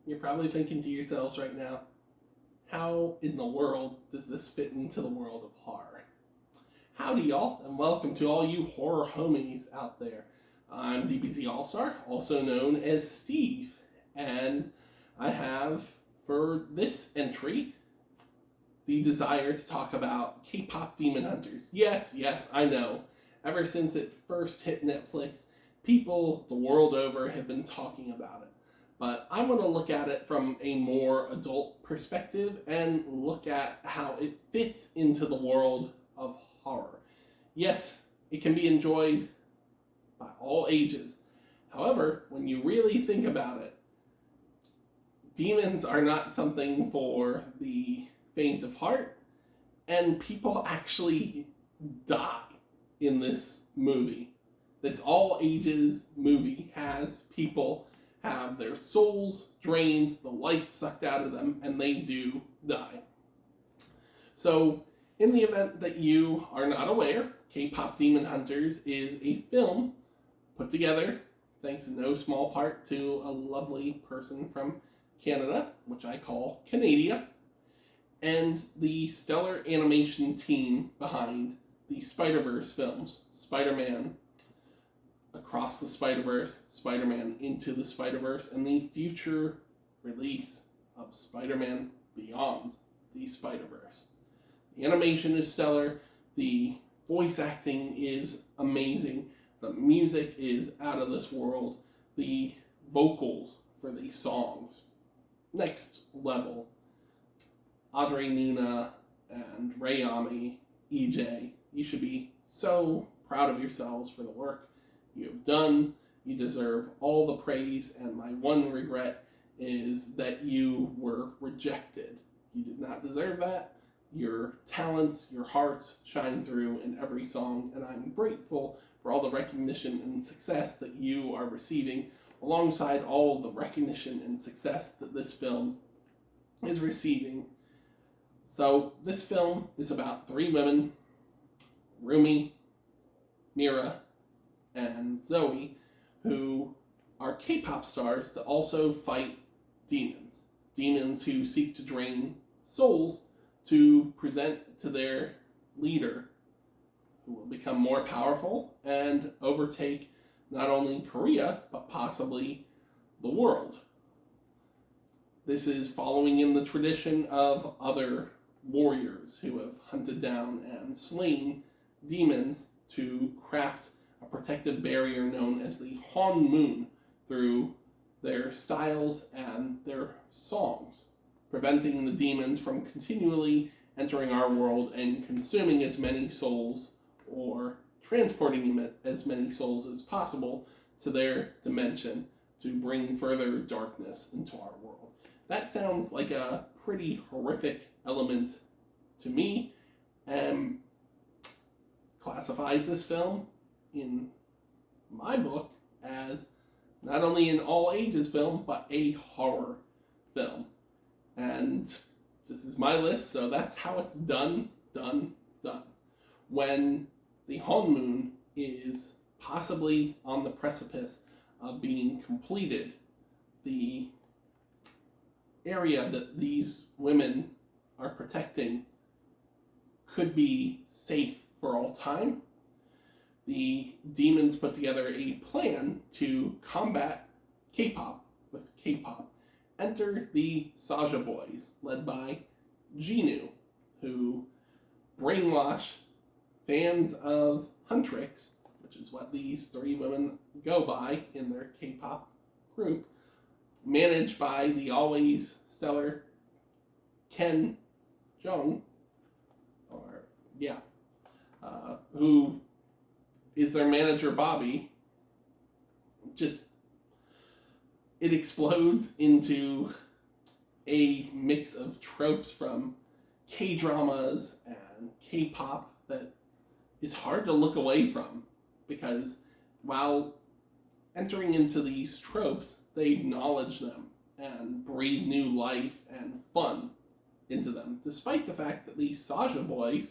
You're probably thinking to yourselves right now, how in the world does this fit into the world of horror? Howdy, y'all, and welcome to all you horror homies out there. I'm DBZALLSTAR, also known as Steve, and I have, for this entry, the desire to talk about K-pop Demon Hunters. Yes, I know. Ever since it first hit Netflix, people the world over have been talking about it. But I want to look at it from a more adult perspective and look at how it fits into the world of horror. Yes, it can be enjoyed by all ages. However, when you really think about it, demons are not something for the faint of heart, and people actually die in this movie. This all ages movie has people have their souls drained, the life sucked out of them, and they do die. So, in the event that you are not aware, K-pop Demon Hunters is a film put together, thanks in no small part to a lovely person from Canada, which I call Canada, and the stellar animation team behind the Spider-Verse films, Spider-Man Across the Spider-Verse, Spider-Man Into the Spider-Verse, and the future release of Spider-Man Beyond the Spider-Verse. The animation is stellar, the voice acting is amazing, the music is out of this world, the vocals for these songs, next level. Audrey Nuna and Rayami, EJ, you should be so proud of yourselves for the work you have done. You deserve all the praise, and my one regret is that you were rejected. You did not deserve that. Your talents, your hearts shine through in every song, and I'm grateful for all the recognition and success that you are receiving, alongside all of the recognition and success that this film is receiving. So this film is about three women, Rumi, Mira, and Zoe, who are K-pop stars that also fight demons. Demons who seek to drain souls to present to their leader, who will become more powerful and overtake not only Korea, but possibly the world. This is following in the tradition of other warriors who have hunted down and slain demons to craft a protective barrier known as the Han Moon through their styles and their songs, preventing the demons from continually entering our world and consuming as many souls or transporting as many souls as possible to their dimension to bring further darkness into our world. That sounds like a pretty horrific element to me, and classifies this film in my book as not only an all ages film, but a horror film. And this is my list, so that's how it's done. When the Han Moon is possibly on the precipice of being completed, the area that these women are protecting could be safe for all time. The demons put together a plan to combat K-pop with K-pop. Enter the Saja Boys, led by Jinu, who brainwash fans of Huntrix, which is what these three women go by in their K-pop group, managed by the always stellar Ken Jeong, who is their manager, Bobby. Just, it explodes into a mix of tropes from K-dramas and K-pop that is hard to look away from, because while entering into these tropes, they acknowledge them and breathe new life and fun into them, despite the fact that these Saja Boys,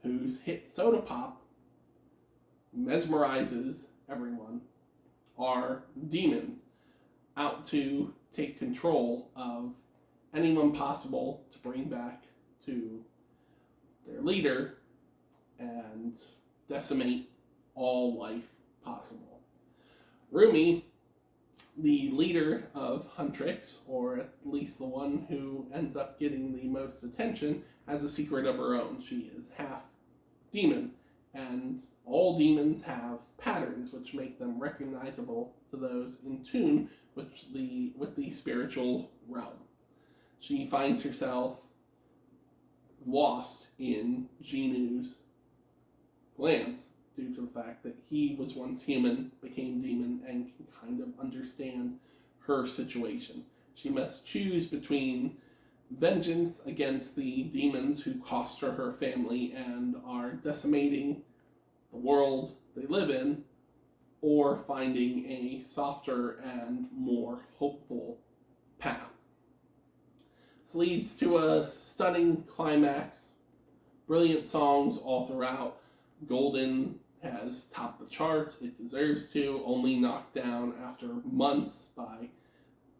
whose hit Soda Pop mesmerizes everyone, are demons out to take control of anyone possible to bring back to their leader and decimate all life possible. Rumi, the leader of Huntrix, or at least the one who ends up getting the most attention, has a secret of her own. She is half demon, and all demons have patterns which make them recognizable to those in tune with the spiritual realm. She finds herself lost in Jinu's glance due to the fact that he was once human, became demon, and can kind of understand her situation. She must choose between vengeance against the demons who cost her family and are decimating the world they live in, or finding a softer and more hopeful path. This leads to a stunning climax, brilliant songs all throughout. Golden has topped the charts, it deserves to, only knocked down after months by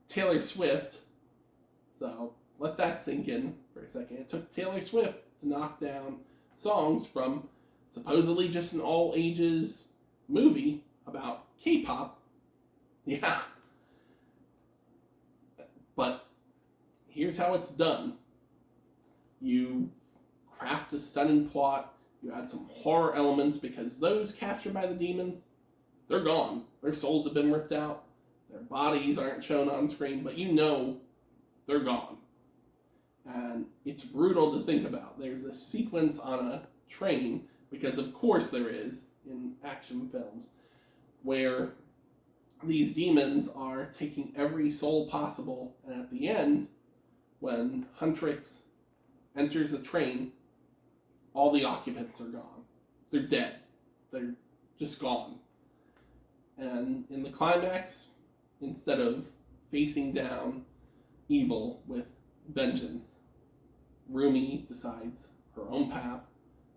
Taylor Swift. So let that sink in for a second. It took Taylor Swift to knock down songs from supposedly just an all-ages movie about K-pop. Yeah. But here's how it's done. You craft a stunning plot. You add some horror elements, because those captured by the demons, they're gone. Their souls have been ripped out. Their bodies aren't shown on screen, but you know they're gone. And it's brutal to think about. There's a sequence on a train, because of course there is in action films, where these demons are taking every soul possible, and at the end, when Huntrix enters the train, all the occupants are gone. They're dead. They're just gone. And in the climax, instead of facing down evil with vengeance, Rumi decides her own path.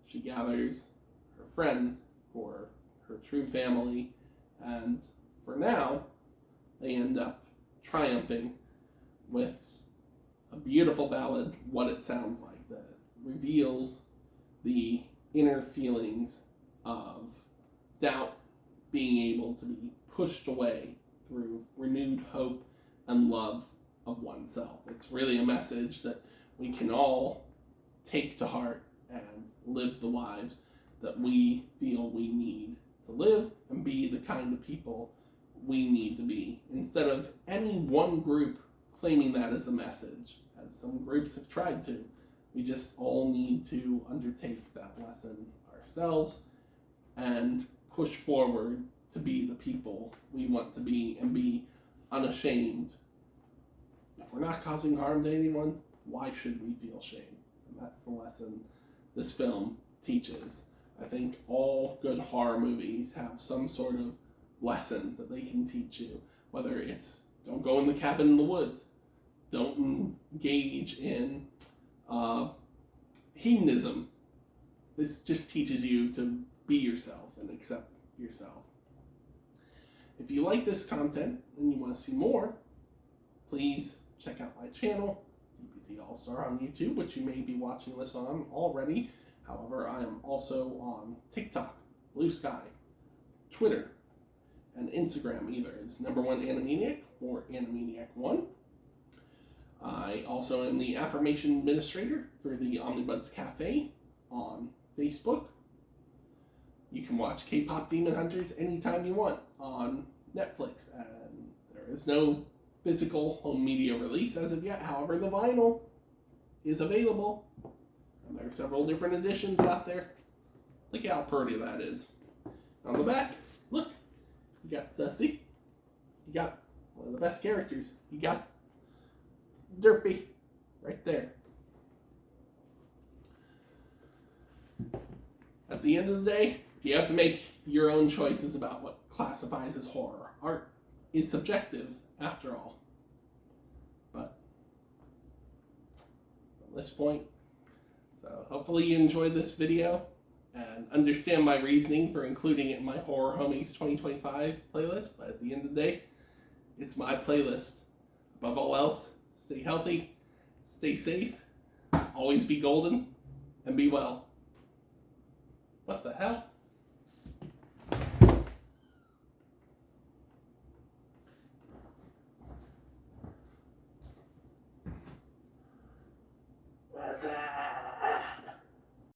She gathers her friends, who are her true family, and for now, they end up triumphing with a beautiful ballad, What It Sounds Like, that reveals the inner feelings of doubt being able to be pushed away through renewed hope and love of oneself. It's really a message that we can all take to heart and live the lives that we feel we need to live, and be the kind of people we need to be, instead of any one group claiming that as a message, as some groups have tried to. We just all need to undertake that lesson ourselves and push forward to be the people we want to be, and be unashamed. If we're not causing harm to anyone, why should we feel shame? And that's the lesson this film teaches. I think all good horror movies have some sort of lesson that they can teach you, whether it's don't go in the cabin in the woods, don't engage in hedonism. This just teaches you to be yourself and accept yourself. If you like this content and you want to see more, please check out my channel, DBZALLSTAR on YouTube, which you may be watching this on already. However, I am also on TikTok, Blue Sky, Twitter, and Instagram, either as #1Animaniac or Animaniac1. I also am the affirmation administrator for the Omnibuds Cafe on Facebook. You can watch K-pop Demon Hunters anytime you want on Netflix, and there is no physical home media release as of yet. However, the vinyl is available, and there are several different editions out there. Look how pretty that is. On the back, look, you got Sussy. You got one of the best characters. You got Derpy right there. At the end of the day, you have to make your own choices about what classifies as horror. Art is subjective, after all. But from this point, so hopefully you enjoyed this video and understand my reasoning for including it in my Horror Homies 2025 playlist. But at the end of the day, it's my playlist Above all else, stay healthy, stay safe, always be golden, and be well. What the hell?